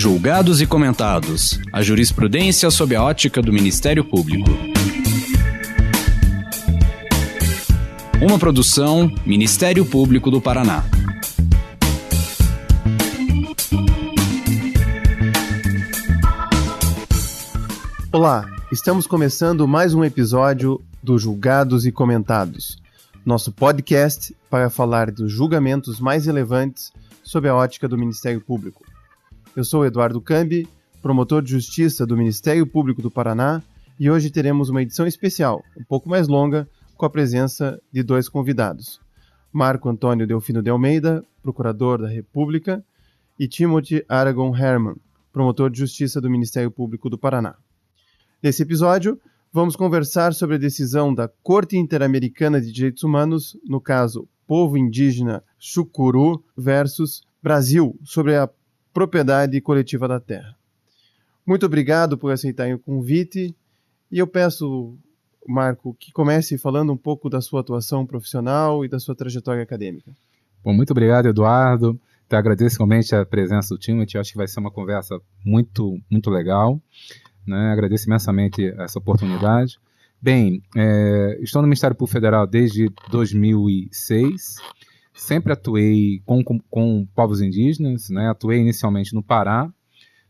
Julgados e comentados. A jurisprudência sob a ótica do Ministério Público. Uma produção Ministério Público do Paraná. Olá, estamos começando mais um episódio do Julgados e Comentados, nosso podcast para falar dos julgamentos mais relevantes sob a ótica do Ministério Público. Eu sou Eduardo Cambi, promotor de justiça do Ministério Público do Paraná, e hoje teremos uma edição especial, um pouco mais longa, com a presença de dois convidados. Marco Antônio Delfino de Almeida, procurador da República, e Timothy Aragon Herman, promotor de justiça do Ministério Público do Paraná. Nesse episódio, vamos conversar sobre a decisão da Corte Interamericana de Direitos Humanos, no caso Povo Indígena Chucuru versus Brasil, sobre a propriedade coletiva da terra. Muito obrigado por aceitarem o convite e eu peço, Marco, que comece falando um pouco da sua atuação profissional e da sua trajetória acadêmica. Bom, muito obrigado, Eduardo. Eu agradeço realmente a presença do Timothy. Acho que vai ser uma conversa muito legal, né? Agradeço imensamente essa oportunidade. Bem, estou no Ministério Público Federal desde 2006. Sempre atuei com povos indígenas, né? Atuei inicialmente no Pará,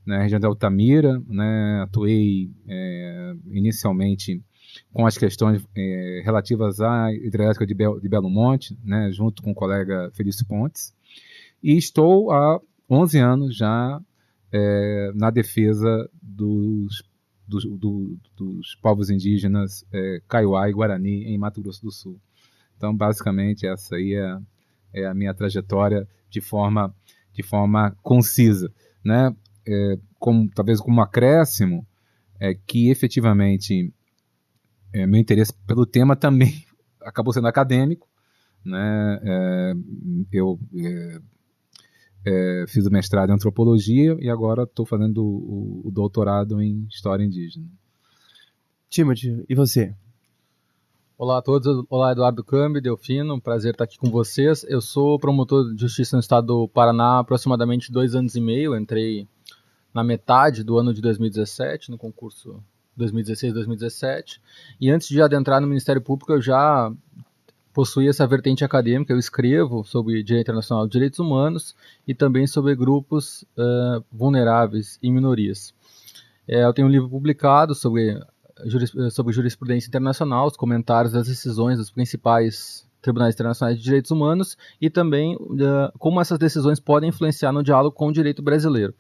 na região de Altamira, né? Atuei inicialmente com as questões relativas à hidrelétrica de Belo Monte, né? Junto com o colega Felício Pontes, e estou há 11 anos já na defesa dos povos indígenas Kaiowá e Guarani em Mato Grosso do Sul. Então, basicamente, essa aí é a minha trajetória de forma concisa, né? Talvez como acréscimo, que efetivamente meu interesse pelo tema também acabou sendo acadêmico, né? Eu fiz o mestrado em antropologia e agora estou fazendo o doutorado em história indígena. Timothy, e você? Olá a todos, olá Eduardo Cambi, Delfino, prazer estar aqui com vocês. Eu sou promotor de justiça no estado do Paraná há aproximadamente 2 anos e meio. Eu entrei na metade do ano de 2017, no concurso 2016-2017, e antes de adentrar no Ministério Público eu já possuía essa vertente acadêmica. Eu escrevo sobre direito internacional de direitos humanos e também sobre grupos vulneráveis e minorias. Eu tenho um livro publicado sobre jurisprudência internacional, os comentários das decisões dos principais tribunais internacionais de direitos humanos e também como essas decisões podem influenciar no diálogo com o direito brasileiro.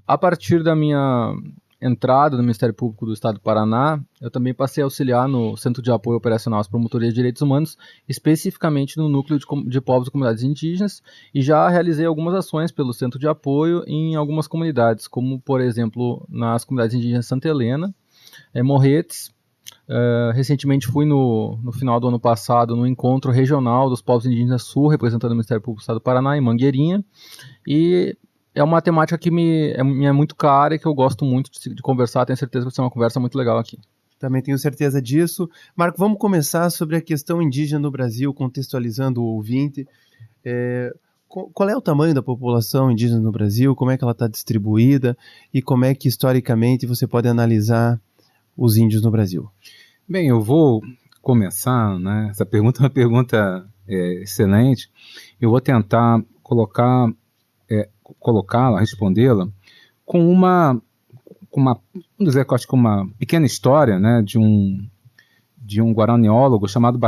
A partir da minha entrada no Ministério Público do Estado do Paraná, eu também passei a auxiliar no Centro de Apoio Operacional às Promotorias de Direitos Humanos, especificamente no núcleo de povos e comunidades indígenas, e já realizei algumas ações pelo Centro de Apoio em algumas comunidades, como, por exemplo, nas comunidades indígenas Santa Helena, Morretes. Recentemente fui no final do ano passado no encontro regional dos povos indígenas Sul, representando o Ministério Público do Estado do Paraná, em Mangueirinha, e é uma temática que me é muito cara e que eu gosto muito de conversar. Tenho certeza que vai ser uma conversa muito legal aqui. Também tenho certeza disso. Marco, vamos começar sobre a questão indígena no Brasil, contextualizando o ouvinte. Qual é o tamanho da população indígena no Brasil? Como é que ela está distribuída? E como é que, historicamente, você pode analisar os índios no Brasil? Bem, eu vou começar, né? Essa pergunta é uma pergunta excelente. Eu vou tentar colocá-la, respondê-la com uma, vamos dizer, acho que uma pequena história, né, de um guaraniólogo chamado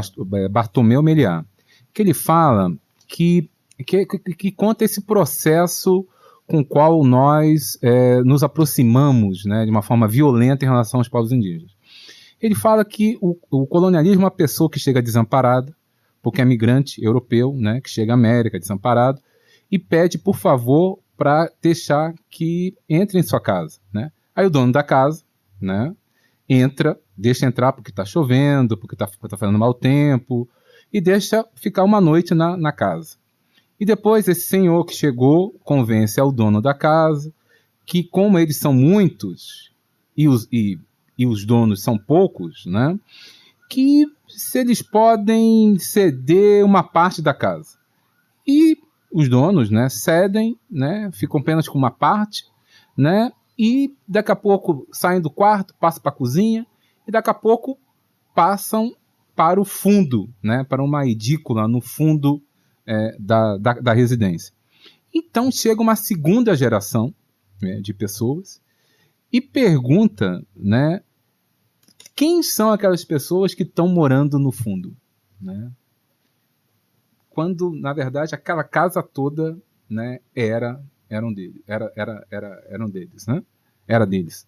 Bartolomeu Meliá, que ele fala que conta esse processo com o qual nós nos aproximamos, né, de uma forma violenta em relação aos povos indígenas. Ele fala que o colonialismo é uma pessoa que chega desamparada, porque é migrante europeu, né, que chega à América desamparado, e pede, por favor, para deixar que entre em sua casa, né? Aí o dono da casa, né, deixa entrar porque está chovendo, porque está fazendo mau tempo, e deixa ficar uma noite na casa. E depois esse senhor que chegou convence ao dono da casa que, como eles são muitos e os donos são poucos, né, que se eles podem ceder uma parte da casa. E os donos, né, cedem, né, ficam apenas com uma parte, né? E daqui a pouco saem do quarto, passam para a cozinha, e daqui a pouco passam para o fundo, né? Para uma edícula no fundo da residência. Então chega uma segunda geração, né, de pessoas e pergunta, né, quem são aquelas pessoas que estão morando no fundo, né? Quando, na verdade, aquela casa toda, né, era deles, né? Era deles.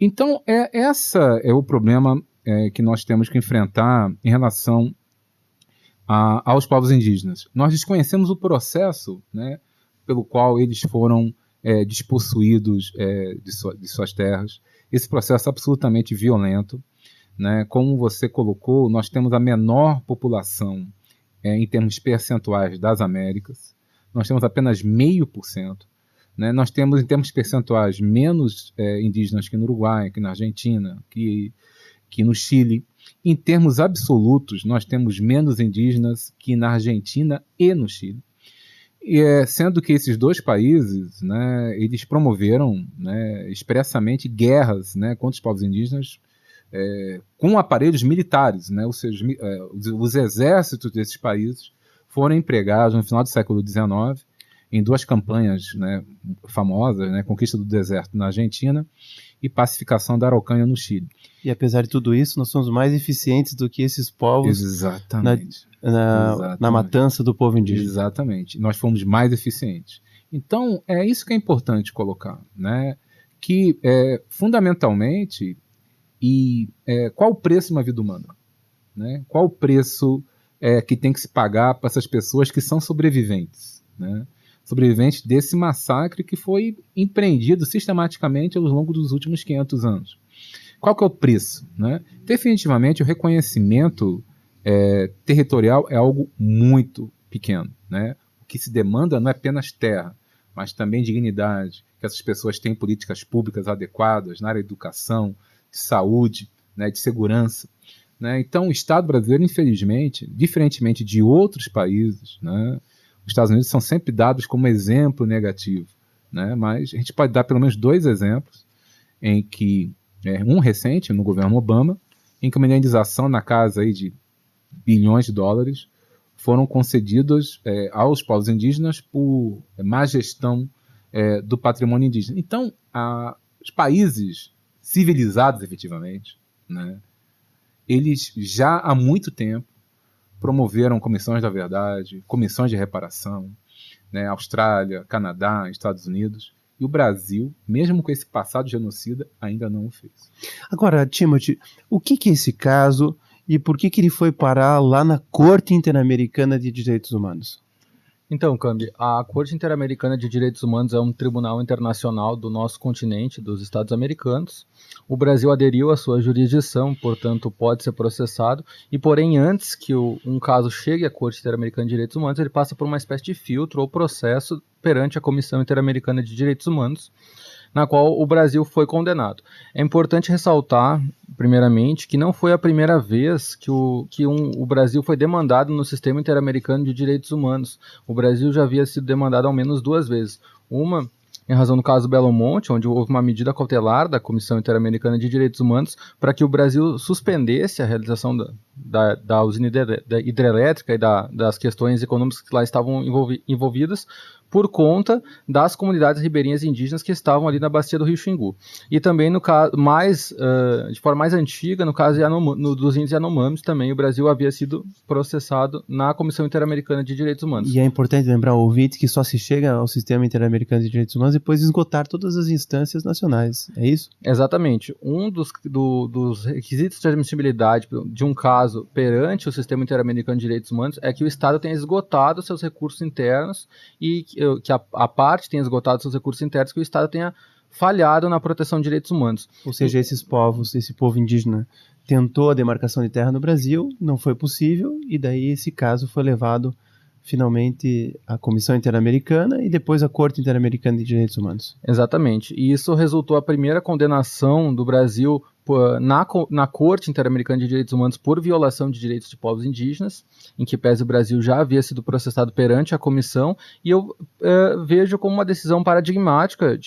Então, essa é o problema que nós temos que enfrentar em relação aos povos indígenas. Nós desconhecemos o processo, né, pelo qual eles foram despossuídos de suas terras. Esse processo é absolutamente violento, né? Como você colocou, nós temos a menor população em termos percentuais das Américas. Nós temos apenas 0,5%. Né? Nós temos, em termos percentuais, menos indígenas que no Uruguai, que na Argentina, que no Chile. Em termos absolutos, nós temos menos indígenas que na Argentina e no Chile. Sendo que esses dois países, né, eles promoveram, né, expressamente guerras, né, contra os povos indígenas com aparelhos militares, né, ou seja, os exércitos desses países foram empregados no final do século XIX em duas campanhas, né, famosas, né, Conquista do Deserto na Argentina e Pacificação da Araucánia no Chile. E apesar de tudo isso, nós somos mais eficientes do que esses povos. Exatamente. Na matança do povo indígena. Exatamente. Nós fomos mais eficientes. Então, é isso que é importante colocar, né? Que, fundamentalmente, qual o preço de uma vida humana? Né? Qual o preço que tem que se pagar para essas pessoas que são sobreviventes, né? Sobreviventes desse massacre que foi empreendido sistematicamente ao longo dos últimos 500 anos. Qual que é o preço? Né? Definitivamente, o reconhecimento territorial é algo muito pequeno. Né? O que se demanda não é apenas terra, mas também dignidade, que essas pessoas tenham políticas públicas adequadas na área de educação, de saúde, né, de segurança. Né? Então, o Estado brasileiro, infelizmente, diferentemente de outros países, né, os Estados Unidos são sempre dados como exemplo negativo, né? Mas a gente pode dar pelo menos 2 exemplos, em que, um recente, no governo Obama, em que uma indenização na casa aí de bilhões de dólares foram concedidos aos povos indígenas por má gestão do patrimônio indígena. Então, os países civilizados, efetivamente, né, eles já há muito tempo promoveram comissões da verdade, comissões de reparação, né, Austrália, Canadá, Estados Unidos, e o Brasil, mesmo com esse passado genocida, ainda não o fez. Agora, Timothy, o que é esse caso e por que ele foi parar lá na Corte Interamericana de Direitos Humanos? Então, Cambi, a Corte Interamericana de Direitos Humanos é um tribunal internacional do nosso continente, dos Estados americanos. O Brasil aderiu à sua jurisdição, portanto pode ser processado, e porém antes que um caso chegue à Corte Interamericana de Direitos Humanos, ele passa por uma espécie de filtro ou processo perante a Comissão Interamericana de Direitos Humanos, na qual o Brasil foi condenado. É importante ressaltar, primeiramente, que não foi a primeira vez que o Brasil foi demandado no Sistema Interamericano de Direitos Humanos. O Brasil já havia sido demandado ao menos 2 vezes. Uma, em razão do caso Belo Monte, onde houve uma medida cautelar da Comissão Interamericana de Direitos Humanos para que o Brasil suspendesse a realização da usina hidrelétrica e das questões econômicas que lá estavam envolvidas, por conta das comunidades ribeirinhas indígenas que estavam ali na bacia do Rio Xingu. E também, no caso, de forma mais antiga, no caso dos índios Yanomamis, também o Brasil havia sido processado na Comissão Interamericana de Direitos Humanos. E é importante lembrar ao ouvinte que só se chega ao Sistema Interamericano de Direitos Humanos depois de esgotar todas as instâncias nacionais, é isso? Exatamente. Um dos requisitos de admissibilidade de um caso perante o Sistema Interamericano de Direitos Humanos é que o Estado tenha esgotado seus recursos internos e que a parte tenha esgotado seus recursos internos, que o Estado tenha falhado na proteção de direitos humanos. Ou seja, esse povo indígena tentou a demarcação de terra no Brasil, não foi possível, e daí esse caso foi levado finalmente à Comissão Interamericana e depois à Corte Interamericana de Direitos Humanos. Exatamente, e isso resultou a primeira condenação do Brasil na Corte Interamericana de Direitos Humanos por violação de direitos de povos indígenas, em que pese o Brasil já havia sido processado perante a comissão, e eu vejo como uma decisão paradigmática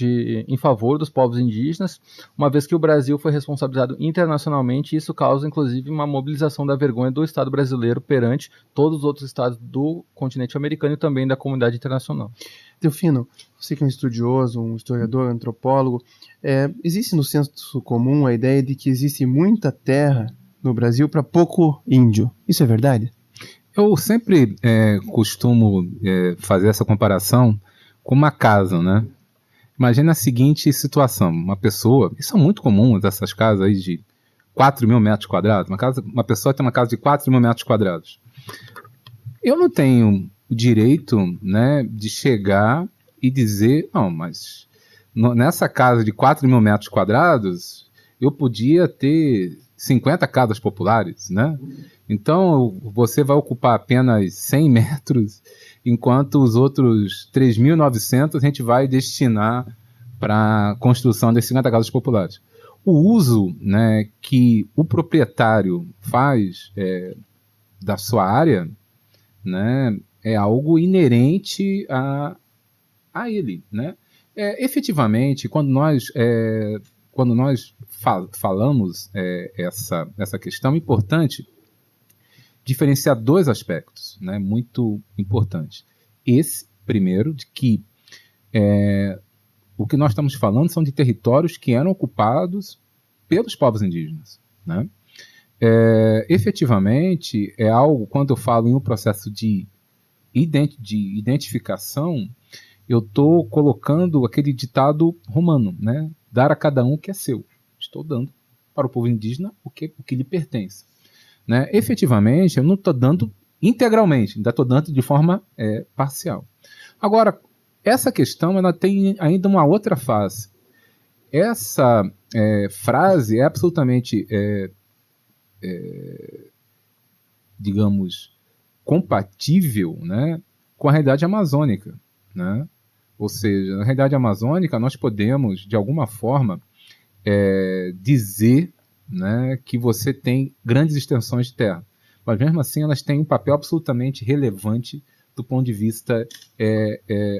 em favor dos povos indígenas, uma vez que o Brasil foi responsabilizado internacionalmente, e isso causa, inclusive, uma mobilização da vergonha do Estado brasileiro perante todos os outros estados do continente americano e também da comunidade internacional. Delfino, você que é um estudioso, um historiador, antropólogo, existe no senso comum a ideia de que existe muita terra no Brasil para pouco índio. Isso é verdade? Eu sempre costumo fazer essa comparação com uma casa, né? Imagina a seguinte situação, uma pessoa, isso é muito comum, essas casas aí de 4 mil metros quadrados, uma pessoa tem uma casa de 4 mil metros quadrados. Eu não tenho o direito, né, de chegar e dizer, não, mas nessa casa de 4 mil metros quadrados, eu podia ter 50 casas populares, né? Então, você vai ocupar apenas 100 metros, enquanto os outros 3.900 a gente vai destinar para a construção das 50 casas populares. O uso, né, que o proprietário faz da sua área, né, é algo inerente a ele, né? Efetivamente, quando nós falamos essa questão, é importante diferenciar dois aspectos, né, muito importantes. Esse, primeiro, de que o que nós estamos falando são de territórios que eram ocupados pelos povos indígenas, né? Efetivamente, é algo, quando eu falo em um processo de identificação, eu estou colocando aquele ditado romano, né? Dar a cada um o que é seu. Estou dando para o povo indígena o que lhe pertence. Né? Efetivamente, eu não estou dando integralmente, ainda estou dando de forma parcial. Agora, essa questão ela tem ainda uma outra face. Essa frase é absolutamente, digamos, compatível, né, com a realidade amazônica, né? Ou seja, na realidade amazônica nós podemos, de alguma forma, dizer, né, que você tem grandes extensões de terra, mas mesmo assim elas têm um papel absolutamente relevante do ponto de vista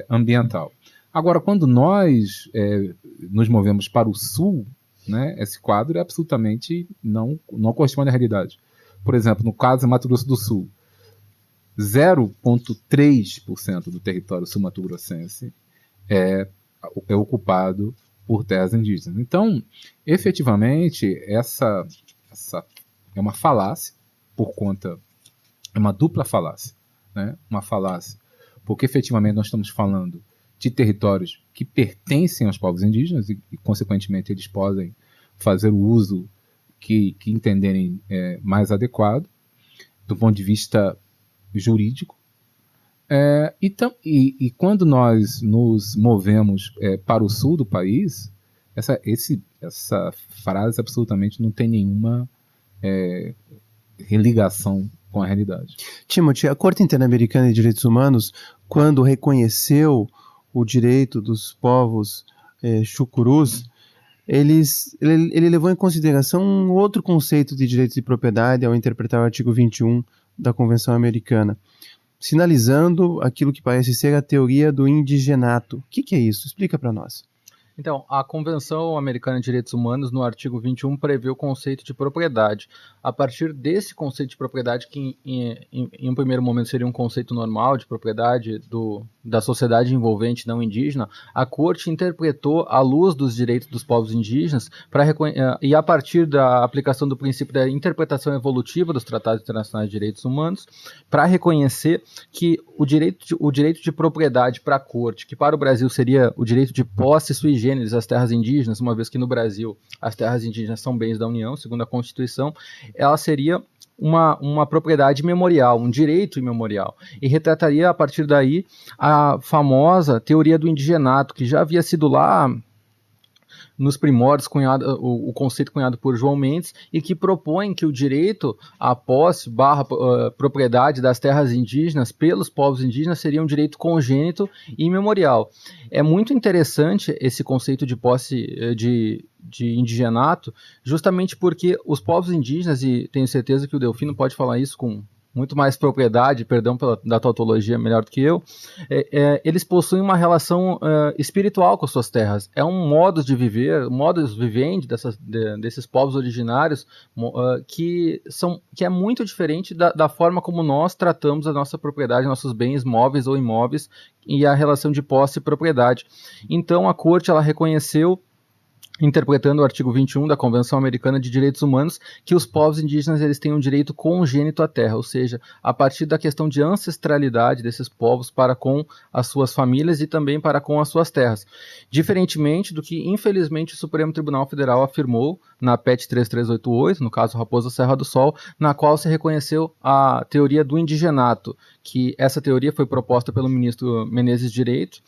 ambiental. Agora, quando nós nos movemos para o sul, né, esse quadro absolutamente não corresponde à realidade. Por exemplo, no caso do Mato Grosso do Sul, 0,3% do território sul-mato-grossense é ocupado por terras indígenas. Então, efetivamente, essa é uma falácia, é uma dupla falácia, né? Uma falácia, porque efetivamente nós estamos falando de territórios que pertencem aos povos indígenas e consequentemente, eles podem fazer o uso que entenderem mais adequado do ponto de vista jurídico. E quando nós nos movemos para o sul do país, essa frase absolutamente não tem nenhuma religação com a realidade. Timothy, a Corte Interamericana de Direitos Humanos, quando reconheceu o direito dos povos chucurus, ele levou em consideração um outro conceito de direito de propriedade ao interpretar o artigo 21 da Convenção Americana, sinalizando aquilo que parece ser a teoria do indigenato. O que é isso? Explica para nós. Então, a Convenção Americana de Direitos Humanos, no artigo 21, prevê o conceito de propriedade. A partir desse conceito de propriedade, que em um primeiro momento seria um conceito normal de propriedade da sociedade envolvente não indígena, a Corte interpretou à luz dos direitos dos povos indígenas e a partir da aplicação do princípio da interpretação evolutiva dos Tratados Internacionais de Direitos Humanos, para reconhecer que o direito de propriedade para a Corte, que para o Brasil seria o direito de posse sui generis às terras indígenas, uma vez que no Brasil as terras indígenas são bens da União, segundo a Constituição, ela seria uma propriedade imemorial, um direito imemorial, e retrataria a partir daí a famosa teoria do indigenato, que já havia sido lá nos primórdios, o conceito cunhado por João Mendes, e que propõe que o direito à posse / propriedade das terras indígenas pelos povos indígenas seria um direito congênito e imemorial. É muito interessante esse conceito de posse de indigenato, justamente porque os povos indígenas, e tenho certeza que o Delfino pode falar isso com muito mais propriedade, perdão da tautologia melhor do que eu, eles possuem uma relação espiritual com as suas terras. É um modo de viver, um modus vivendi desses povos originários que é muito diferente da forma como nós tratamos a nossa propriedade, nossos bens móveis ou imóveis e a relação de posse e propriedade. Então a Corte ela reconheceu, interpretando o artigo 21 da Convenção Americana de Direitos Humanos, que os povos indígenas eles têm um direito congênito à terra, ou seja, a partir da questão de ancestralidade desses povos para com as suas famílias e também para com as suas terras. Diferentemente do que, infelizmente, o Supremo Tribunal Federal afirmou na PET 3388, no caso Raposa Serra do Sol, na qual se reconheceu a teoria do indigenato, que essa teoria foi proposta pelo ministro Menezes Direito,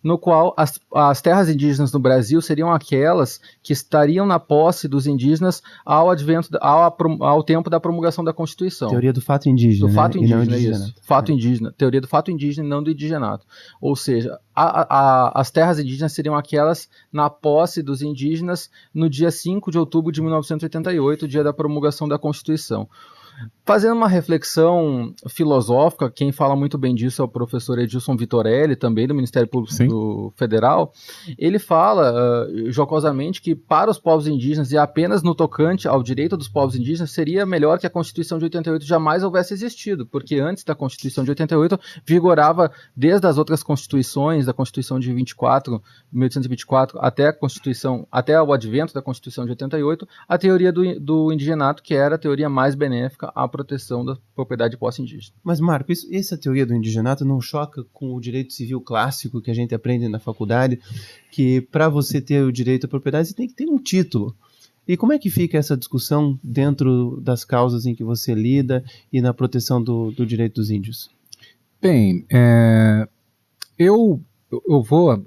no qual as terras indígenas no Brasil seriam aquelas que estariam na posse dos indígenas ao tempo da promulgação da Constituição. Teoria do fato indígena. Do fato indígena, isso. Fato indígena. Teoria do fato indígena e não do indigenato. Ou seja, as terras indígenas seriam aquelas na posse dos indígenas no dia 5 de outubro de 1988, dia da promulgação da Constituição. Fazendo uma reflexão filosófica, quem fala muito bem disso é o professor Edilson Vitorelli, também do Ministério Público Federal. Ele fala jocosamente que para os povos indígenas e apenas no tocante ao direito dos povos indígenas seria melhor que a Constituição de 88 jamais houvesse existido, porque antes da Constituição de 88 vigorava desde as outras constituições, da Constituição de 1824 até o advento da Constituição de 88, a teoria do indigenato, que era a teoria mais benéfica à proteção da propriedade de posse indígena. Mas, Marco, essa teoria do indigenato não choca com o direito civil clássico que a gente aprende na faculdade, que para você ter o direito à propriedade você tem que ter um título. E como é que fica essa discussão dentro das causas em que você lida e na proteção do direito dos índios? Bem, eu vou...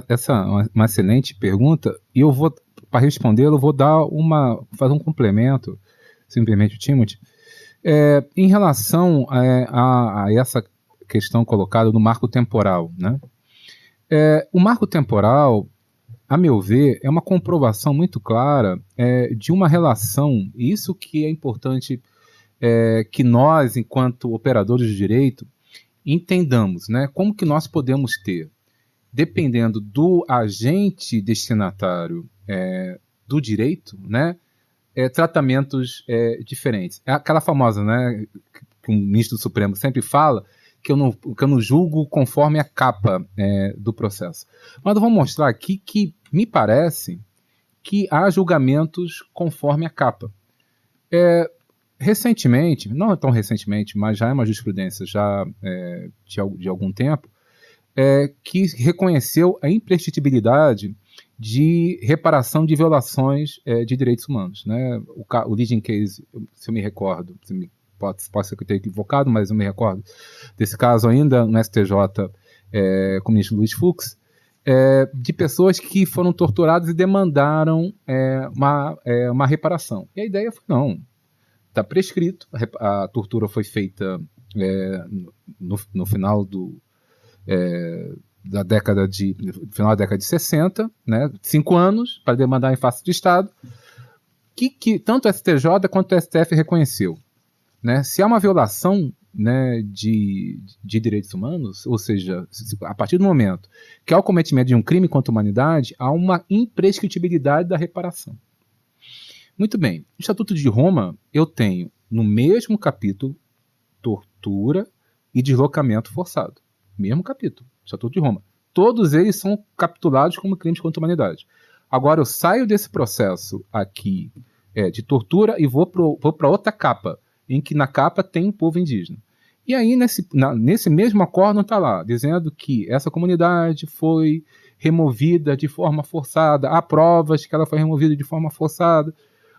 Essa é uma excelente pergunta, e eu vou, para responder, eu vou fazer um complemento, simplesmente o Timothy, em relação a essa questão colocada no marco temporal, né? O marco temporal, a meu ver, é uma comprovação muito clara de uma relação, e isso que é importante que nós, enquanto operadores de direito, entendamos, né? Como que nós podemos ter, dependendo do agente destinatário do direito, né? Tratamentos diferentes. É aquela famosa, né, que o ministro do Supremo sempre fala, que eu não julgo conforme a capa do processo. Mas eu vou mostrar aqui que me parece que há julgamentos conforme a capa. Recentemente, não tão recentemente, mas já é uma jurisprudência já de algum tempo, que reconheceu a imprescritibilidade de reparação de violações de direitos humanos, né? O leading case, se eu me recordo, pode ser que eu tenha equivocado, mas eu me recordo desse caso ainda no STJ com o ministro Luiz Fux, de pessoas que foram torturadas e demandaram uma reparação. E a ideia foi, não, está prescrito, a tortura foi feita no final final da década de 60, né, 5 anos, para demandar em face do Estado, que tanto o STJ quanto o STF reconheceu. Né? Se há uma violação, né, de direitos humanos, ou seja, a partir do momento que há o cometimento de um crime contra a humanidade, há uma imprescritibilidade da reparação. Muito bem, no Estatuto de Roma, eu tenho no mesmo capítulo tortura e deslocamento forçado. Mesmo capítulo. Estatuto de Roma. Todos eles são capitulados como crimes contra a humanidade. Agora eu saio desse processo aqui de tortura e vou para outra capa, em que na capa tem um povo indígena. E aí nesse mesmo acórdão está lá, dizendo que essa comunidade foi removida de forma forçada, há provas que ela foi removida de forma forçada,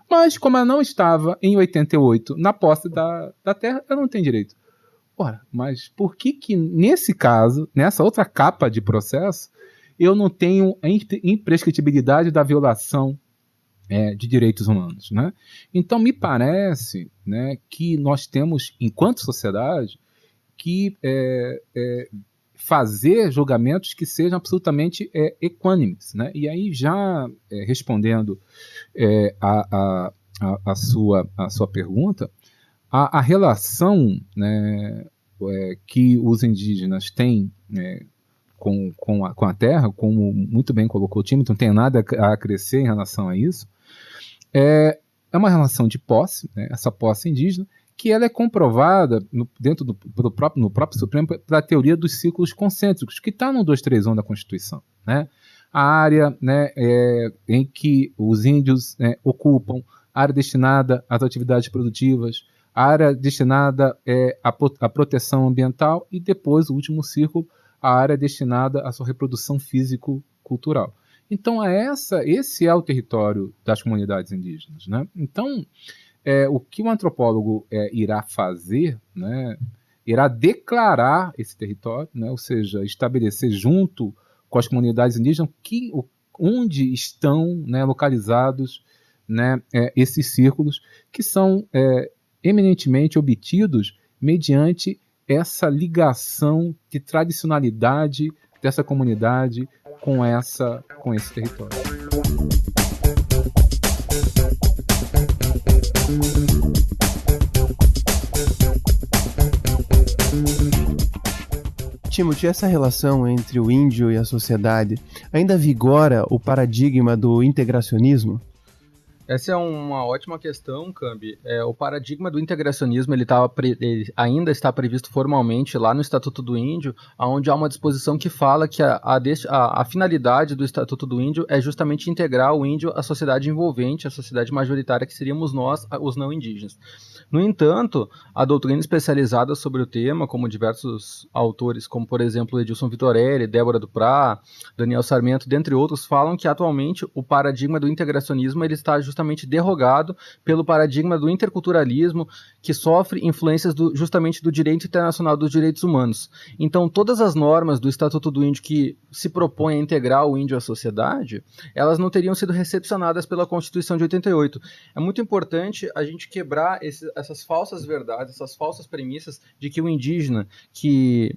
mas como ela não estava em 88 na posse da terra, ela não tem direito. Ora, mas por que nesse caso, nessa outra capa de processo, eu não tenho a imprescritibilidade da violação de direitos humanos, né? Então, me parece, né, que nós temos, enquanto sociedade, que fazer julgamentos que sejam absolutamente equânimes, né? E aí, já respondendo a sua pergunta, a relação, né, que os indígenas têm com a terra, como muito bem colocou o time, não tem nada a crescer em relação a isso, é uma relação de posse, né, essa posse indígena, que ela é comprovada no próprio Supremo pela teoria dos círculos concêntricos, que está no 231 da Constituição, né? A área, né, em que os índios ocupam, a área destinada às atividades produtivas, a área destinada à proteção ambiental e depois, o último círculo, a área destinada à sua reprodução físico-cultural. Então, esse é o território das comunidades indígenas, né? Então, o que o antropólogo irá fazer, né, irá declarar esse território, né, ou seja, estabelecer junto com as comunidades indígenas onde estão, né, localizados, né, esses círculos, que são eminentemente obtidos mediante essa ligação de tradicionalidade dessa comunidade com esse território. Timothy, essa relação entre o índio e a sociedade ainda vigora o paradigma do integracionismo? Essa é uma ótima questão, Cambi. O paradigma do integracionismo ele ainda está previsto formalmente lá no Estatuto do Índio, onde há uma disposição que fala que a finalidade do Estatuto do Índio é justamente integrar o índio à sociedade envolvente, à sociedade majoritária, que seríamos nós, os não indígenas. No entanto, a doutrina especializada sobre o tema, como diversos autores, como por exemplo Edilson Vitorelli, Débora Duprá, Daniel Sarmento, dentre outros, falam que atualmente o paradigma do integracionismo ele está justamente derrogado pelo paradigma do interculturalismo, que sofre influências justamente do direito internacional dos direitos humanos. Então, todas as normas do Estatuto do Índio que se propõem a integrar o índio à sociedade, elas não teriam sido recepcionadas pela Constituição de 88. É muito importante a gente quebrar essas falsas verdades, essas falsas premissas de que o indígena que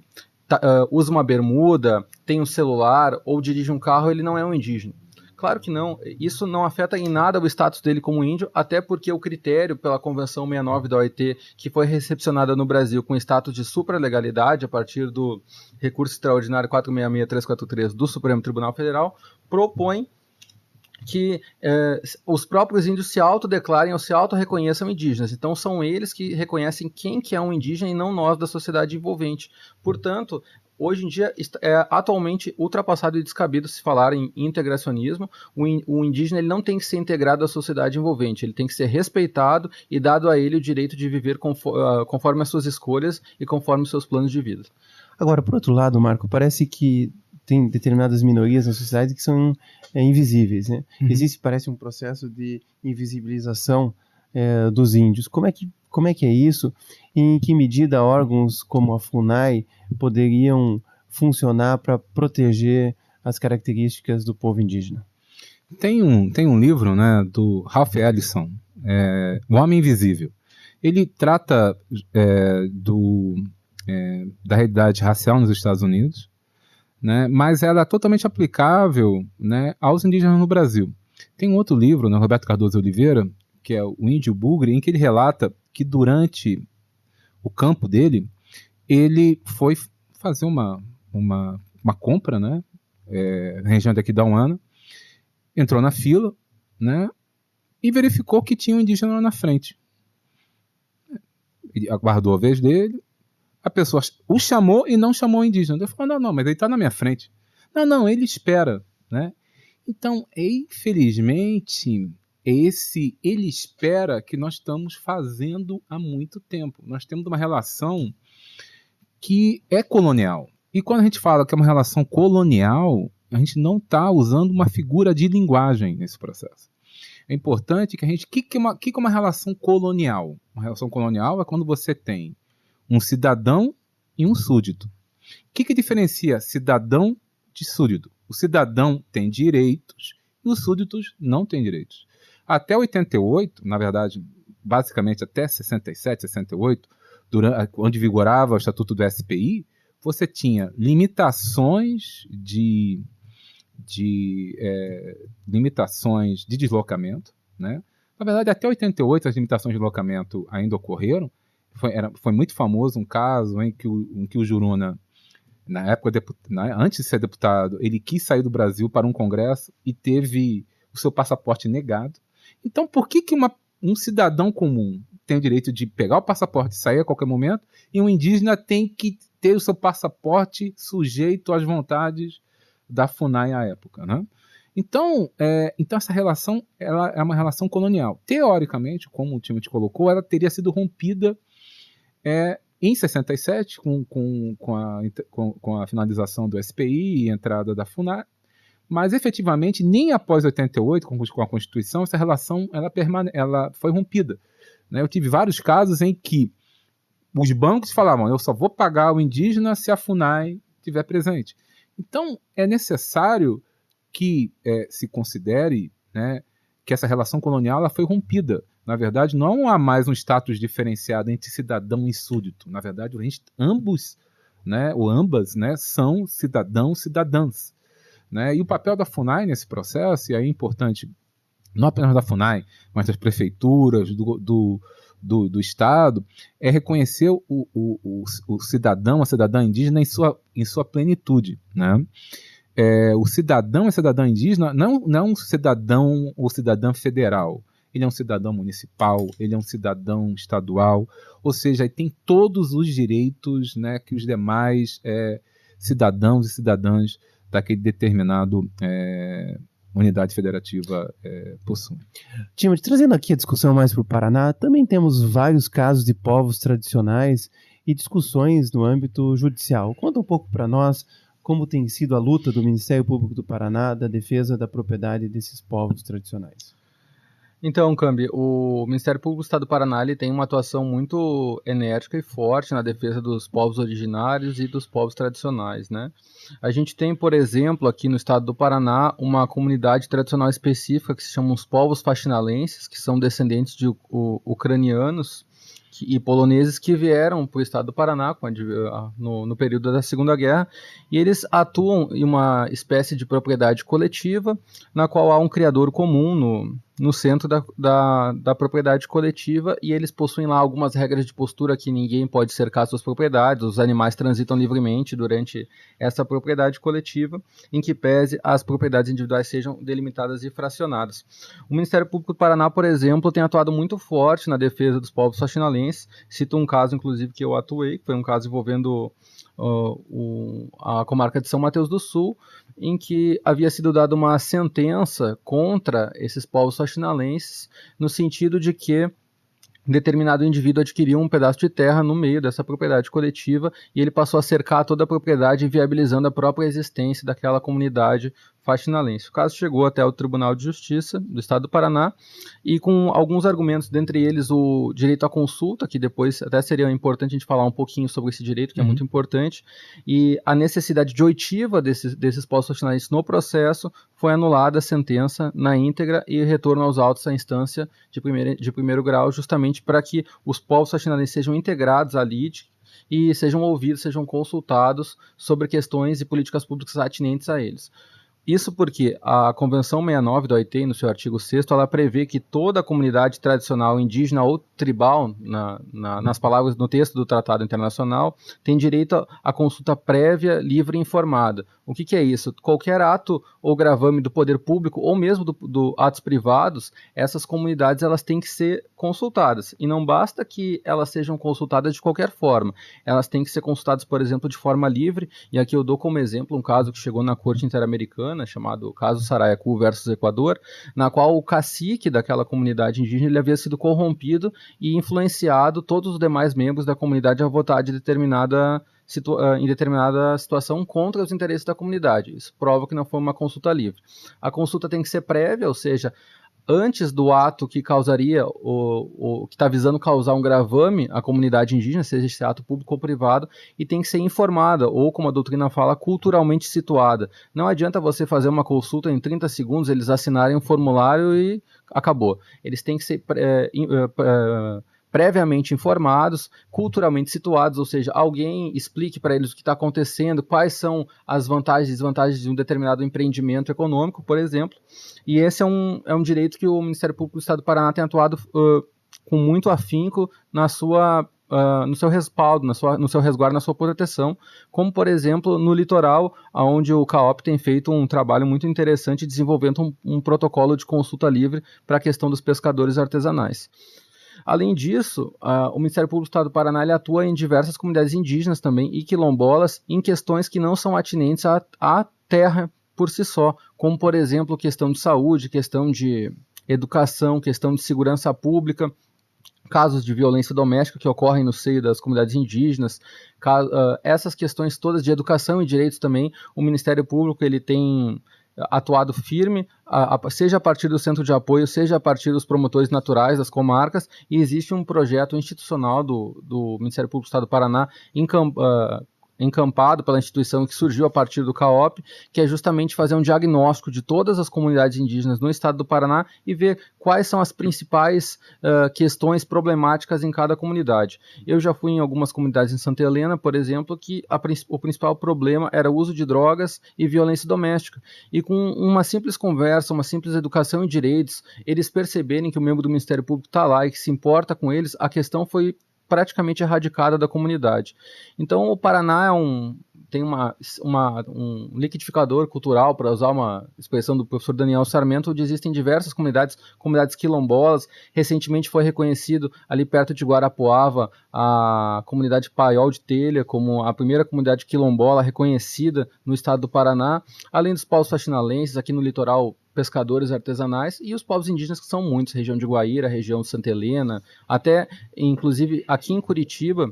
usa uma bermuda, tem um celular ou dirige um carro, ele não é um indígena. Claro que não, isso não afeta em nada o status dele como índio, até porque o critério pela Convenção 69 da OIT, que foi recepcionada no Brasil com status de supralegalidade a partir do recurso extraordinário 466343 do Supremo Tribunal Federal, propõe que os próprios índios se autodeclarem ou se autorreconheçam indígenas. Então são eles que reconhecem quem que é um indígena e não nós da sociedade envolvente. Portanto, hoje em dia é atualmente ultrapassado e descabido se falar em integracionismo. O indígena ele não tem que ser integrado à sociedade envolvente, ele tem que ser respeitado e dado a ele o direito de viver conforme as suas escolhas e conforme os seus planos de vida. Agora, por outro lado, Marco, parece que tem determinadas minorias na sociedade que são invisíveis, né? Uhum. Parece um processo de invisibilização dos índios. Como é que é isso? E em que medida órgãos como a FUNAI poderiam funcionar para proteger as características do povo indígena? Tem um livro, né, do Ralph Ellison, O Homem Invisível. Ele trata da realidade racial nos Estados Unidos, né, mas ela é totalmente aplicável, né, aos indígenas no Brasil. Tem um outro livro, né, Roberto Cardoso Oliveira, que é o Índio Bugre, em que ele relata que durante o campo dele, ele foi fazer uma compra, né, na região daqui da Uana, entrou na fila, né, e verificou que tinha um indígena lá na frente. Ele aguardou a vez dele, a pessoa o chamou e não chamou o indígena. Ele falou, não, mas ele está na minha frente. Não, ele espera, né? Então, infelizmente, ele espera que nós estamos fazendo há muito tempo. Nós temos uma relação que é colonial. E quando a gente fala que é uma relação colonial, a gente não está usando uma figura de linguagem nesse processo. É importante que a gente... O que é uma relação colonial? Uma relação colonial é quando você tem um cidadão e um súdito. O que diferencia cidadão de súdito? O cidadão tem direitos e os súditos não têm direitos. Até 88, na verdade, basicamente até 67, 68, onde vigorava o Estatuto do SPI, você tinha limitações de deslocamento, né? Na verdade, até 88 as limitações de deslocamento ainda ocorreram. Foi muito famoso um caso em que o Juruna, na época, antes de ser deputado, ele quis sair do Brasil para um congresso e teve o seu passaporte negado. Então, por que um cidadão comum tem o direito de pegar o passaporte e sair a qualquer momento, e um indígena tem que ter o seu passaporte sujeito às vontades da FUNAI à época, né? Então essa relação ela é uma relação colonial. Teoricamente, como o Timothy colocou, ela teria sido rompida em 67, com a finalização do SPI e a entrada da FUNAI, mas efetivamente nem após 88, com a Constituição, essa relação ela foi rompida, né? Eu tive vários casos em que os bancos falavam: eu só vou pagar o indígena se a FUNAI estiver presente. Então, é necessário que se considere, né, que essa relação colonial ela foi rompida. Na verdade, não há mais um status diferenciado entre cidadão e súdito. Na verdade, ambos, né, ou ambas, né, são cidadãos, cidadãs. Né? E o papel da FUNAI nesse processo, e aí é importante, não apenas da FUNAI, mas das prefeituras, do Estado, é reconhecer o cidadão, a cidadã indígena em sua plenitude. Né? O cidadão e cidadã indígena não é um cidadão ou cidadã federal. Ele é um cidadão municipal, ele é um cidadão estadual, ou seja, ele tem todos os direitos, né, que os demais cidadãos e cidadãs daquele determinado unidade federativa possuem. Timothy, trazendo aqui a discussão mais para o Paraná, também temos vários casos de povos tradicionais e discussões no âmbito judicial. Conta um pouco para nós como tem sido a luta do Ministério Público do Paraná da defesa da propriedade desses povos tradicionais. Então, Cambi, o Ministério Público do Estado do Paraná ele tem uma atuação muito enérgica e forte na defesa dos povos originários e dos povos tradicionais, né? A gente tem, por exemplo, aqui no estado do Paraná, uma comunidade tradicional específica que se chama os povos faxinalenses, que são descendentes de ucranianos e poloneses que vieram para o estado do Paraná no período da Segunda Guerra, e eles atuam em uma espécie de propriedade coletiva, na qual há um criador comum no centro da propriedade coletiva, e eles possuem lá algumas regras de postura que ninguém pode cercar suas propriedades, os animais transitam livremente durante essa propriedade coletiva, em que pese as propriedades individuais sejam delimitadas e fracionadas. O Ministério Público do Paraná, por exemplo, tem atuado muito forte na defesa dos povos faxinalenses. Cito um caso, inclusive, que eu atuei, que foi um caso envolvendo a comarca de São Mateus do Sul, em que havia sido dada uma sentença contra esses povos faxinalenses, no sentido de que determinado indivíduo adquiriu um pedaço de terra no meio dessa propriedade coletiva e ele passou a cercar toda a propriedade, inviabilizando a própria existência daquela comunidade faxinalense. O caso chegou até o Tribunal de Justiça do Estado do Paraná e com alguns argumentos, dentre eles o direito à consulta, que depois até seria importante a gente falar um pouquinho sobre esse direito, que é muito importante, e a necessidade de oitiva desses povos faxinalenses no processo. Foi anulada a sentença na íntegra e retorno aos autos à instância de primeiro grau, justamente para que os povos faxinalenses sejam integrados à lide e sejam ouvidos, sejam consultados sobre questões e políticas públicas atinentes a eles. Isso porque a Convenção 69 da OIT, no seu artigo 6º, ela prevê que toda a comunidade tradicional indígena ou tribal, nas palavras no texto do Tratado Internacional, tem direito à consulta prévia, livre e informada. O que é isso? Qualquer ato ou gravame do poder público ou mesmo do atos privados, essas comunidades elas têm que ser consultadas. E não basta que elas sejam consultadas de qualquer forma. Elas têm que ser consultadas, por exemplo, de forma livre. E aqui eu dou como exemplo um caso que chegou na Corte Interamericana, chamado caso Sarayacu versus Equador, na qual o cacique daquela comunidade indígena ele havia sido corrompido e influenciado todos os demais membros da comunidade a votar em determinada situação contra os interesses da comunidade. Isso prova que não foi uma consulta livre. A consulta tem que ser prévia, ou seja, antes do ato que causaria, que está visando causar um gravame à comunidade indígena, seja esse ato público ou privado, e tem que ser informada, ou como a doutrina fala, culturalmente situada. Não adianta você fazer uma consulta em 30 segundos, eles assinarem um formulário e acabou. Eles têm que ser previamente informados, culturalmente situados, ou seja, alguém explique para eles o que está acontecendo, quais são as vantagens e desvantagens de um determinado empreendimento econômico, por exemplo. E esse é um direito que o Ministério Público do Estado do Paraná tem atuado com muito afinco no seu respaldo, no seu resguardo, na sua proteção, como, por exemplo, no litoral, onde o CAOP tem feito um trabalho muito interessante desenvolvendo um protocolo de consulta livre para a questão dos pescadores artesanais. Além disso, o Ministério Público do Estado do Paraná ele atua em diversas comunidades indígenas também e quilombolas em questões que não são atinentes à terra por si só, como, por exemplo, questão de saúde, questão de educação, questão de segurança pública, casos de violência doméstica que ocorrem no seio das comunidades indígenas, essas questões todas de educação e direitos também, o Ministério Público ele tem atuado firme, seja a partir do centro de apoio, seja a partir dos promotores naturais das comarcas, e existe um projeto institucional do Ministério Público do Estado do Paraná encampado pela instituição que surgiu a partir do CAOP, que é justamente fazer um diagnóstico de todas as comunidades indígenas no estado do Paraná e ver quais são as principais questões problemáticas em cada comunidade. Eu já fui em algumas comunidades em Santa Helena, por exemplo, que o principal problema era o uso de drogas e violência doméstica. E com uma simples conversa, uma simples educação em direitos, eles perceberem que o membro do Ministério Público está lá e que se importa com eles, a questão foi praticamente erradicada da comunidade. Então o Paraná tem um liquidificador cultural, para usar uma expressão do professor Daniel Sarmento, onde existem diversas comunidades quilombolas. Recentemente foi reconhecido ali perto de Guarapuava a comunidade Paiol de Telha como a primeira comunidade quilombola reconhecida no estado do Paraná, além dos povos faxinalenses aqui no litoral, pescadores artesanais, e os povos indígenas, que são muitos, região de Guaíra, região de Santa Helena, até, inclusive, aqui em Curitiba,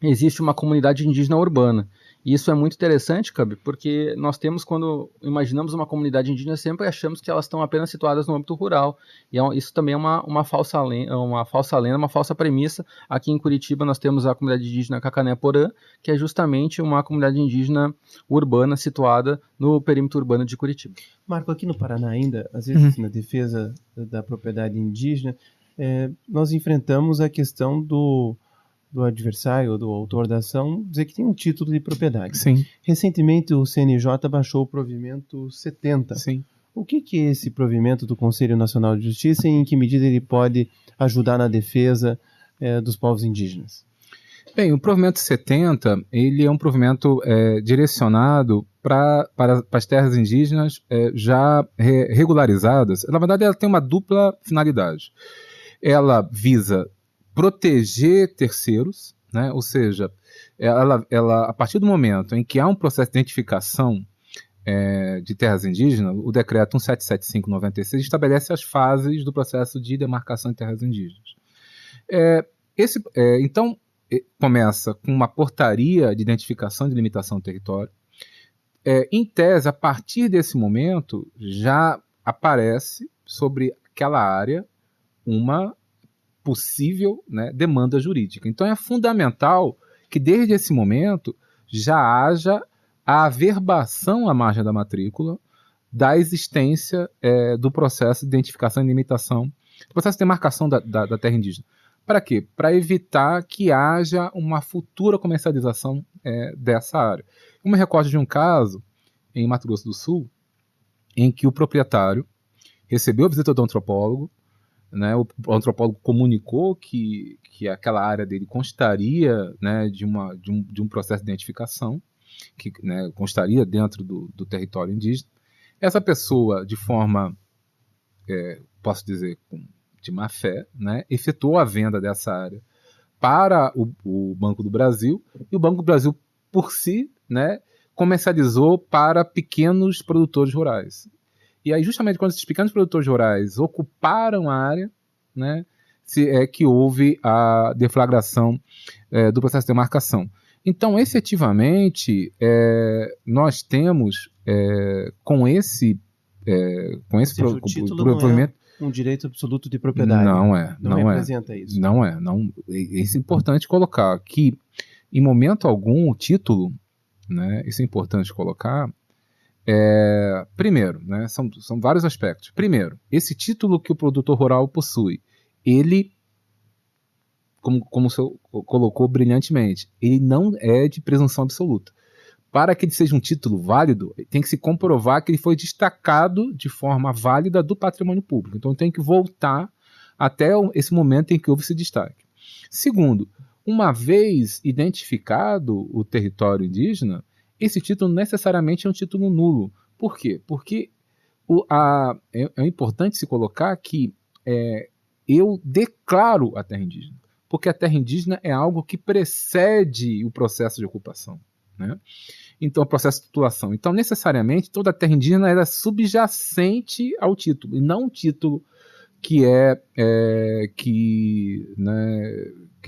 existe uma comunidade indígena urbana. E isso é muito interessante, Cami, porque nós temos, quando imaginamos uma comunidade indígena, sempre achamos que elas estão apenas situadas no âmbito rural. E isso também é uma falsa lenda, uma falsa premissa. Aqui em Curitiba nós temos a comunidade indígena Cacané-Porã, que é justamente uma comunidade indígena urbana situada no perímetro urbano de Curitiba. Marco, aqui no Paraná ainda, às vezes na defesa da propriedade indígena, nós enfrentamos a questão do adversário, do autor da ação, dizer que tem um título de propriedade. Sim. Recentemente o CNJ baixou o provimento 70. Sim. O que é esse provimento do Conselho Nacional de Justiça e em que medida ele pode ajudar na defesa dos povos indígenas? Bem, o provimento 70, ele é um provimento direcionado para as terras indígenas já regularizadas. Na verdade, ela tem uma dupla finalidade. Ela visa proteger terceiros, né? Ou seja, ela, a partir do momento em que há um processo de identificação de terras indígenas, o decreto 1775/96 estabelece as fases do processo de demarcação de terras indígenas. Então, começa com uma portaria de identificação e de limitação do território. Em tese, a partir desse momento, já aparece sobre aquela área uma possível, né, demanda jurídica. Então é fundamental que desde esse momento já haja a averbação à margem da matrícula da existência do processo de identificação e limitação, do processo de demarcação da terra indígena. Para quê? Para evitar que haja uma futura comercialização dessa área. Eu me recordo de um caso em Mato Grosso do Sul em que o proprietário recebeu a visita do antropólogo, né, o antropólogo comunicou que aquela área dele constaria, né, de um processo de identificação, que, né, constaria dentro do território indígena. Essa pessoa, de forma, posso dizer, de má fé, né, efetuou a venda dessa área para o Banco do Brasil, e o Banco do Brasil, por si, né, comercializou para pequenos produtores rurais. E aí, justamente quando esses pequenos produtores rurais ocuparam a área, né, que houve a deflagração do processo de demarcação. Então, efetivamente, nós temos, com esse provimento, um direito absoluto de propriedade. Não representa isso. Não é. Isso é importante colocar que, em momento algum, o título, né, isso é importante colocar, primeiro, né, são vários aspectos. Primeiro, esse título que o produtor rural possui, ele, como o senhor colocou brilhantemente, ele não é de presunção absoluta. Para que ele seja um título válido, tem que se comprovar que ele foi destacado de forma válida do patrimônio público. Então tem que voltar até esse momento em que houve esse destaque. Segundo, uma vez identificado o território indígena, esse título necessariamente é um título nulo. Por quê? Porque é importante se colocar que eu declaro a terra indígena, porque a terra indígena é algo que precede o processo de ocupação, né? Então, o processo de titulação. Então, necessariamente, toda a terra indígena era subjacente ao título, e não um título que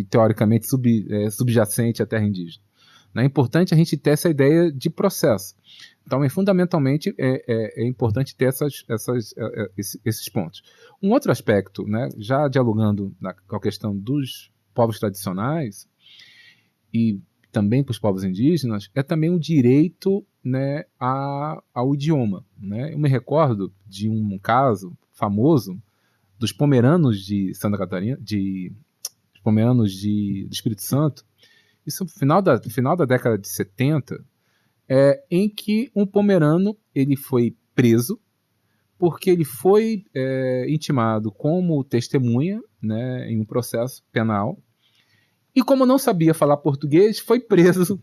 teoricamente subjacente à terra indígena. É importante a gente ter essa ideia de processo. Então, fundamentalmente, é importante ter esses pontos. Um outro aspecto, né, já dialogando com a questão dos povos tradicionais e também para os povos indígenas, é também o direito, né, ao idioma, né? Eu me recordo de um caso famoso dos pomeranos de Santa Catarina, dos pomeranos do Espírito Santo, isso no final da década de 70, em que um pomerano ele foi preso porque ele foi intimado como testemunha, né, em um processo penal. E como não sabia falar português, foi preso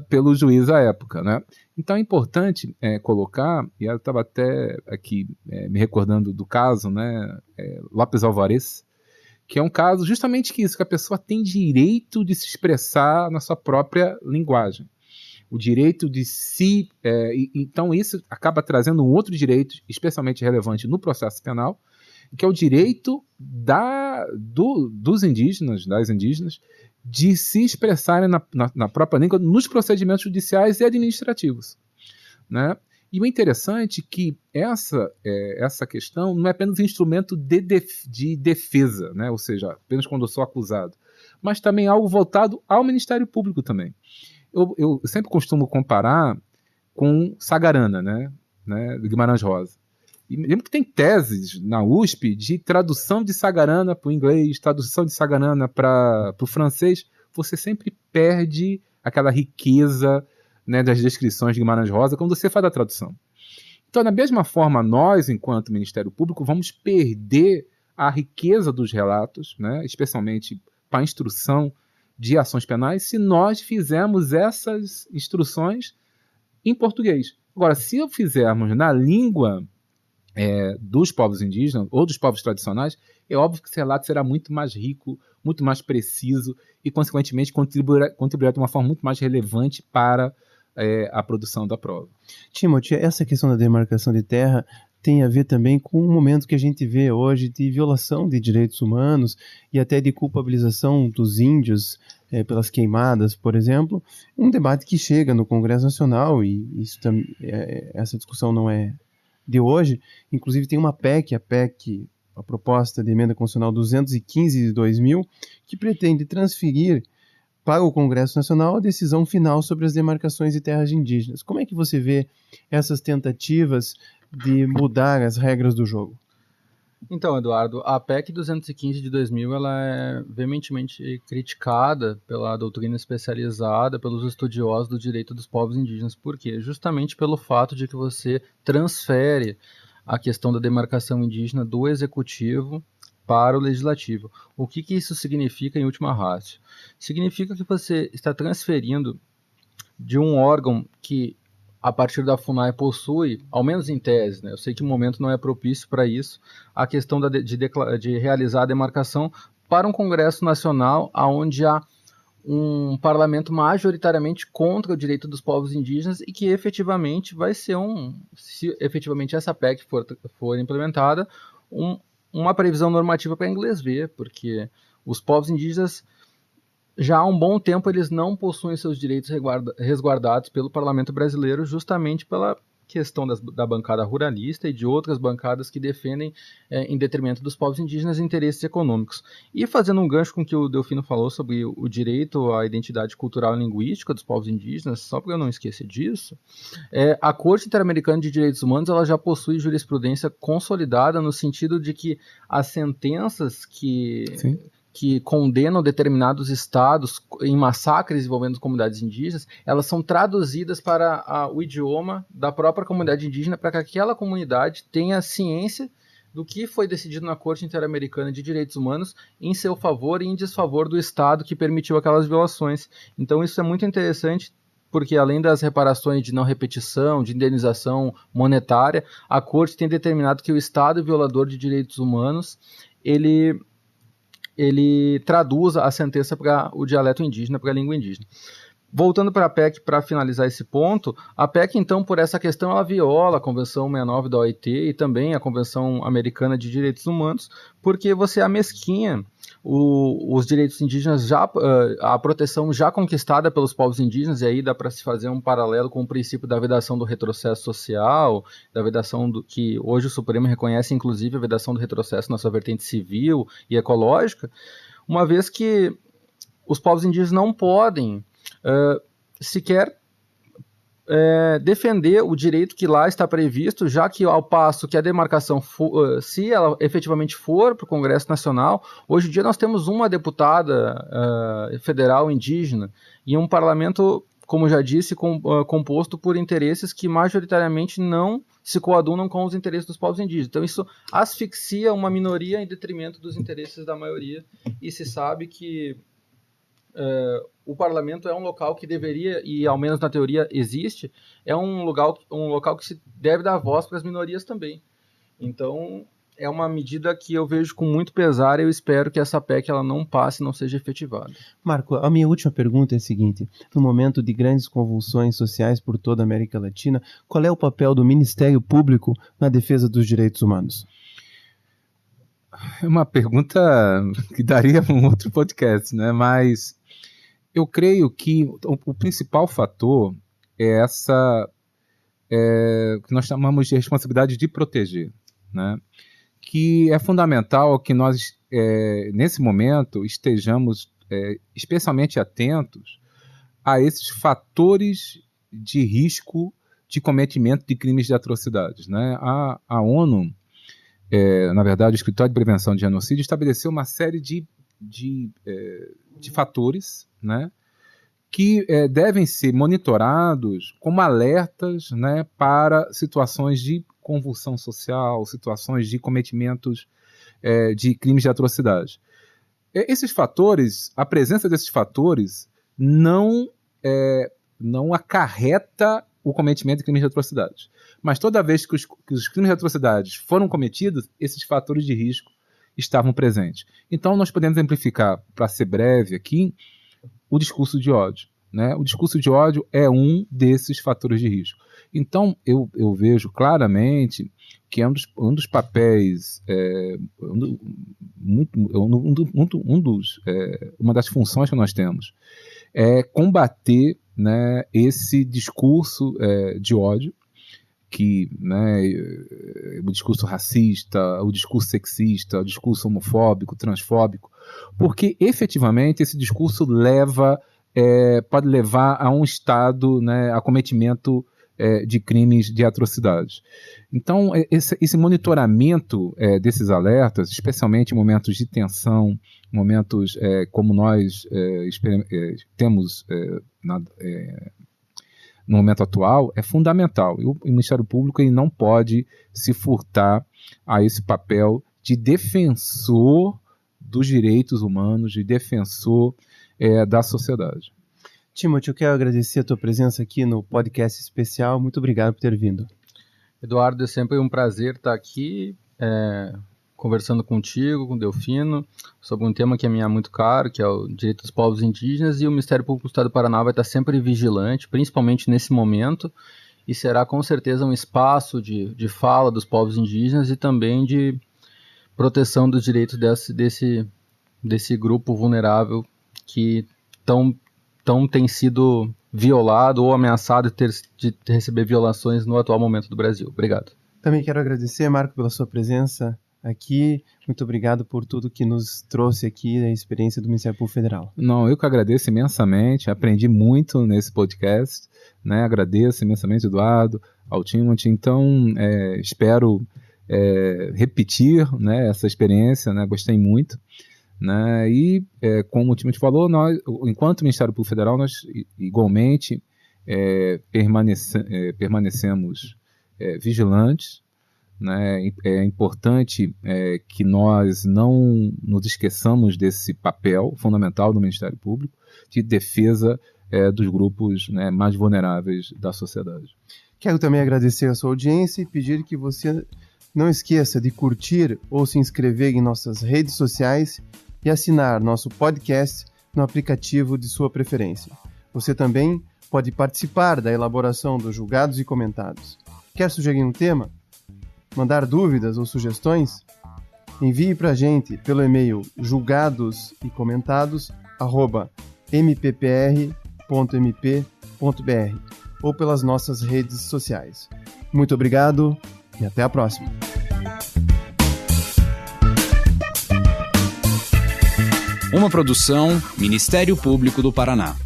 pelo juiz à época, né? Então é importante colocar, e eu estava até aqui me recordando do caso, né, Lopes Alvarez, que é um caso justamente que a pessoa tem direito de se expressar na sua própria linguagem. O direito de se... então isso acaba trazendo um outro direito, especialmente relevante no processo penal, que é o direito dos indígenas, das indígenas, de se expressarem na própria língua nos procedimentos judiciais e administrativos, né? E o interessante é que essa questão não é apenas instrumento de defesa, né? Ou seja, apenas quando eu sou acusado, mas também algo voltado ao Ministério Público também. Eu sempre costumo comparar com Sagarana, né, do Guimarães Rosa. E lembro que tem teses na USP de tradução de Sagarana para o inglês, tradução de Sagarana para o francês. Você sempre perde aquela riqueza, né, das descrições de Guimarães Rosa quando você faz a tradução. Então, da mesma forma, nós, enquanto Ministério Público, vamos perder a riqueza dos relatos, né, especialmente para a instrução de ações penais, se nós fizermos essas instruções em português. Agora, se eu fizermos na língua dos povos indígenas ou dos povos tradicionais, é óbvio que esse relato será muito mais rico, muito mais preciso e, consequentemente, contribuirá de uma forma muito mais relevante para a produção da prova. Timothy, essa questão da demarcação de terra tem a ver também com o momento que a gente vê hoje de violação de direitos humanos e até de culpabilização dos índios pelas queimadas, por exemplo, um debate que chega no Congresso Nacional, e essa discussão não é de hoje. Inclusive tem uma PEC, a proposta de emenda constitucional 215 de 2000, que pretende transferir para o Congresso Nacional a decisão final sobre as demarcações de terras indígenas. Como é que você vê essas tentativas de mudar as regras do jogo? Então, Eduardo, a PEC 215 de 2000 ela é veementemente criticada pela doutrina especializada, pelos estudiosos do direito dos povos indígenas. Por quê? Justamente pelo fato de que você transfere a questão da demarcação indígena do executivo para o legislativo. O que isso significa em última ratio? Significa que você está transferindo de um órgão que, a partir da FUNAI, possui, ao menos em tese, né? Eu sei que o momento não é propício para isso, a questão de realizar a demarcação para um Congresso Nacional onde há um parlamento majoritariamente contra o direito dos povos indígenas e que efetivamente vai ser se efetivamente essa PEC for implementada, uma previsão normativa para inglês ver, porque os povos indígenas já há um bom tempo eles não possuem seus direitos resguardados pelo parlamento brasileiro, justamente questão da bancada ruralista e de outras bancadas que defendem, em detrimento dos povos indígenas, interesses econômicos. E fazendo um gancho com o que o Delfino falou sobre o direito à identidade cultural e linguística dos povos indígenas, só para eu não esquecer disso, a Corte Interamericana de Direitos Humanos ela já possui jurisprudência consolidada no sentido de que as sentenças que condenam determinados estados em massacres envolvendo comunidades indígenas, elas são traduzidas para o idioma da própria comunidade indígena para que aquela comunidade tenha ciência do que foi decidido na Corte Interamericana de Direitos Humanos em seu favor e em desfavor do estado que permitiu aquelas violações. Então isso é muito interessante, porque além das reparações de não repetição, de indenização monetária, a Corte tem determinado que o estado violador de direitos humanos, ele traduz a sentença para o dialeto indígena, para a língua indígena. Voltando para a PEC, para finalizar esse ponto, a PEC, então, por essa questão, ela viola a Convenção 69 da OIT e também a Convenção Americana de Direitos Humanos, porque você amesquinha os direitos indígenas, a proteção já conquistada pelos povos indígenas, e aí dá para se fazer um paralelo com o princípio da vedação do retrocesso social, da vedação que hoje o Supremo reconhece, inclusive, a vedação do retrocesso na sua vertente civil e ecológica, uma vez que os povos indígenas não podem sequer defender o direito que lá está previsto, já que ao passo que a demarcação, se ela efetivamente for para o Congresso Nacional, hoje em dia nós temos uma deputada federal indígena e um parlamento, como já disse, composto por interesses que majoritariamente não se coadunam com os interesses dos povos indígenas. Então isso asfixia uma minoria em detrimento dos interesses da maioria, e se sabe que o parlamento é um local que deveria, e ao menos na teoria existe, é um local que se deve dar voz para as minorias também. Então é uma medida que eu vejo com muito pesar, e eu espero que essa PEC ela não passe, não seja efetivada. Marco, a minha última pergunta é a seguinte: no momento de grandes convulsões sociais por toda a América Latina, qual é o papel do Ministério Público na defesa dos direitos humanos? É uma pergunta que daria um outro podcast, né? Mas eu creio que o principal fator é essa que nós chamamos de responsabilidade de proteger, né? Que é fundamental que nós, nesse momento, estejamos especialmente atentos a esses fatores de risco de cometimento de crimes de atrocidades, né? A ONU, na verdade, o Escritório de Prevenção de Genocídio estabeleceu uma série de fatores, né, que devem ser monitorados como alertas, né, para situações de convulsão social, situações de cometimentos de crimes de atrocidade. Esses fatores, a presença desses fatores não acarreta o cometimento de crimes de atrocidade. Mas toda vez que os crimes de atrocidades foram cometidos, esses fatores de risco estavam presentes. Então, nós podemos exemplificar, para ser breve aqui, o discurso de ódio, né? O discurso de ódio é um desses fatores de risco. Então, eu vejo claramente que é um dos papéis, uma das funções que nós temos é combater, né, esse discurso de ódio, que, né, o discurso racista, o discurso sexista, o discurso homofóbico, transfóbico, porque efetivamente esse discurso pode levar a um estado, né, a cometimento de crimes de atrocidades. Então, esse monitoramento desses alertas, especialmente em momentos de tensão, momentos como nós temos no momento atual, é fundamental. E o Ministério Público ele não pode se furtar a esse papel de defensor dos direitos humanos, de defensor da sociedade. Timothy, eu quero agradecer a tua presença aqui no podcast especial. Muito obrigado por ter vindo. Eduardo, é sempre um prazer estar aqui conversando contigo, com o Delfino, sobre um tema que me é muito caro, que é o direito dos povos indígenas, e o Ministério Público do Estado do Paraná vai estar sempre vigilante, principalmente nesse momento, e será com certeza um espaço de fala dos povos indígenas e também de proteção dos direitos desse grupo vulnerável que então tem sido violado ou ameaçado de receber violações no atual momento do Brasil. Obrigado. Também quero agradecer, Marco, pela sua presença aqui. Muito obrigado por tudo que nos trouxe aqui, a experiência do Ministério Público Federal. Não, eu que agradeço imensamente, aprendi muito nesse podcast, né? Agradeço imensamente, Eduardo, ao Timothy. Então, espero repetir, né, essa experiência, né? Gostei muito. Né? E, como o Timothy falou, nós, enquanto Ministério Público Federal, nós igualmente permanecemos vigilantes. Né? É importante que nós não nos esqueçamos desse papel fundamental do Ministério Público de defesa dos grupos, né, mais vulneráveis da sociedade. Quero também agradecer a sua audiência e pedir que você não esqueça de curtir ou se inscrever em nossas redes sociais e assinar nosso podcast no aplicativo de sua preferência. Você também pode participar da elaboração dos julgados e comentados. Quer sugerir um tema? Mandar dúvidas ou sugestões? Envie para a gente pelo e-mail julgadosecomentado@mppr.mp.br ou pelas nossas redes sociais. Muito obrigado e até a próxima. Uma produção Ministério Público do Paraná.